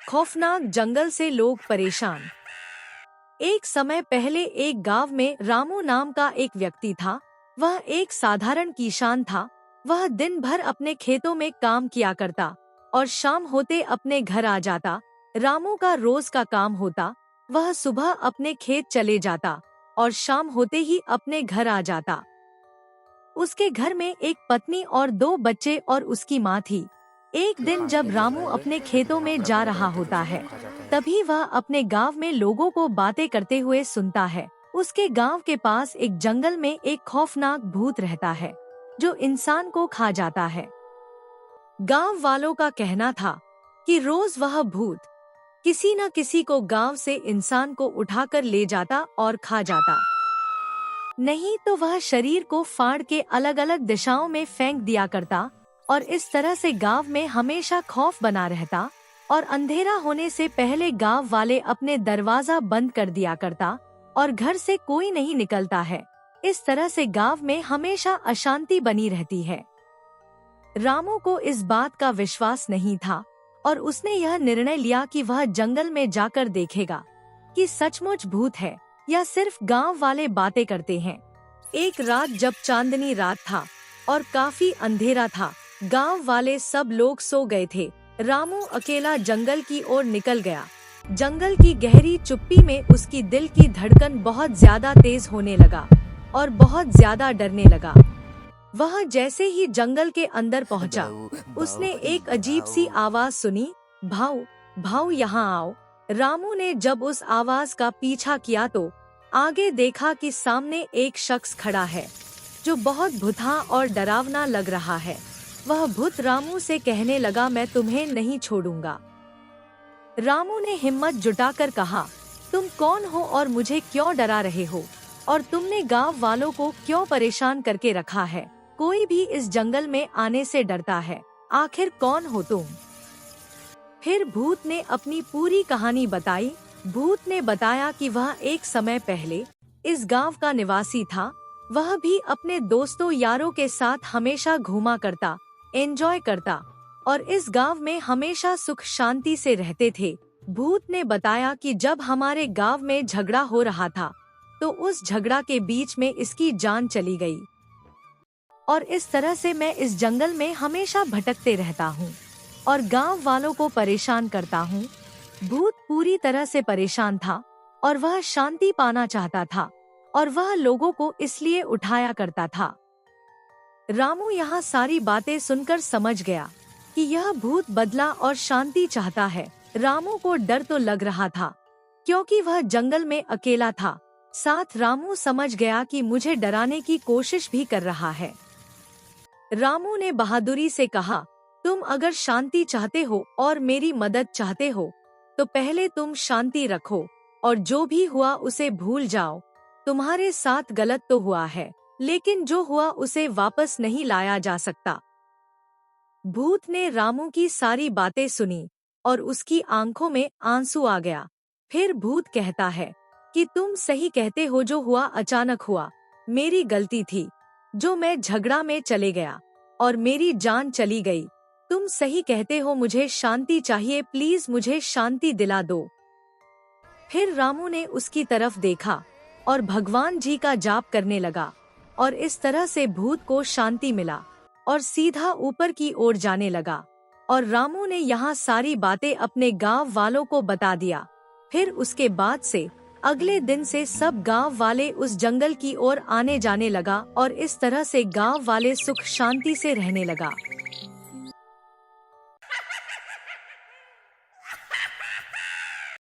खौफनाक जंगल से लोग परेशान। एक समय पहले एक गांव में रामू नाम का एक व्यक्ति था। वह एक साधारण किसान था। वह दिन भर अपने खेतों में काम किया करता और शाम होते अपने घर आ जाता। रामू का रोज का काम होता, वह सुबह अपने खेत चले जाता और शाम होते ही अपने घर आ जाता। उसके घर में एक पत्नी और 2 बच्चे और उसकी माँ थी। एक दिन जब रामू अपने खेतों में जा रहा होता है, तभी वह अपने गांव में लोगों को बातें करते हुए सुनता है। उसके गांव के पास एक जंगल में एक खौफनाक भूत रहता है, जो इंसान को खा जाता है। गांव वालों का कहना था कि रोज वह भूत किसी न किसी को गांव से इंसान को उठाकर ले जाता और खा जाता। नहीं तो वह शरीर को फाड़ के अलग अलग दिशाओं में फेंक दिया करता और इस तरह से गांव में हमेशा खौफ बना रहता और अंधेरा होने से पहले गांव वाले अपने दरवाजा बंद कर दिया करता और घर से कोई नहीं निकलता है। इस तरह से गांव में हमेशा अशांति बनी रहती है। रामू को इस बात का विश्वास नहीं था और उसने यह निर्णय लिया कि वह जंगल में जाकर देखेगा कि सचमुच भूत है या सिर्फ गांव वाले बातें करते हैं। एक रात जब चांदनी रात था और काफी अंधेरा था, गांव वाले सब लोग सो गए थे। रामू अकेला जंगल की ओर निकल गया। जंगल की गहरी चुप्पी में उसकी दिल की धड़कन बहुत ज्यादा तेज होने लगा और बहुत ज्यादा डरने लगा। वह जैसे ही जंगल के अंदर पहुंचा, उसने एक अजीब सी आवाज सुनी, भाऊ भाऊ यहाँ आओ। रामू ने जब उस आवाज का पीछा किया तो आगे देखा कि सामने एक शख्स खड़ा है जो बहुत भुतहा और डरावना लग रहा है। वह भूत रामू से कहने लगा, मैं तुम्हें नहीं छोड़ूंगा। रामू ने हिम्मत जुटाकर कहा, तुम कौन हो और मुझे क्यों डरा रहे हो, और तुमने गांव वालों को क्यों परेशान करके रखा है? कोई भी इस जंगल में आने से डरता है, आखिर कौन हो तुम? फिर भूत ने अपनी पूरी कहानी बताई। भूत ने बताया कि वह एक समय पहले इस गांव का निवासी था। वह भी अपने दोस्तों यारों के साथ हमेशा घूमा करता, एंजॉय करता और इस गांव में हमेशा सुख शांति से रहते थे। भूत ने बताया कि जब हमारे गांव में झगड़ा हो रहा था तो उस झगड़ा के बीच में इसकी जान चली गई और इस तरह से मैं इस जंगल में हमेशा भटकते रहता हूँ और गांव वालों को परेशान करता हूँ। भूत पूरी तरह से परेशान था और वह शांति पाना चाहता था और वह लोगों को इसलिए उठाया करता था। रामू यहाँ सारी बातें सुनकर समझ गया कि यह भूत बदला और शांति चाहता है। रामू को डर तो लग रहा था क्योंकि वह जंगल में अकेला था। साथ रामू समझ गया कि मुझे डराने की कोशिश भी कर रहा है। रामू ने बहादुरी से कहा, तुम अगर शांति चाहते हो और मेरी मदद चाहते हो तो पहले तुम शांति रखो और जो भी हुआ उसे भूल जाओ। तुम्हारे साथ गलत तो हुआ है, लेकिन जो हुआ उसे वापस नहीं लाया जा सकता। भूत ने रामू की सारी बातें सुनी और उसकी आंखों में आंसू आ गया। फिर भूत कहता है कि तुम सही कहते हो, जो हुआ अचानक हुआ, मेरी गलती थी जो मैं झगड़ा में चले गया और मेरी जान चली गई। तुम सही कहते हो, मुझे शांति चाहिए, प्लीज मुझे शांति दिला दो। फिर रामू ने उसकी तरफ देखा और भगवान जी का जाप करने लगा और इस तरह से भूत को शांति मिला और सीधा ऊपर की ओर जाने लगा। और रामू ने यहाँ सारी बातें अपने गांव वालों को बता दिया। फिर उसके बाद से अगले दिन से सब गांव वाले उस जंगल की ओर आने जाने लगा और इस तरह से गांव वाले सुख शांति से रहने लगा।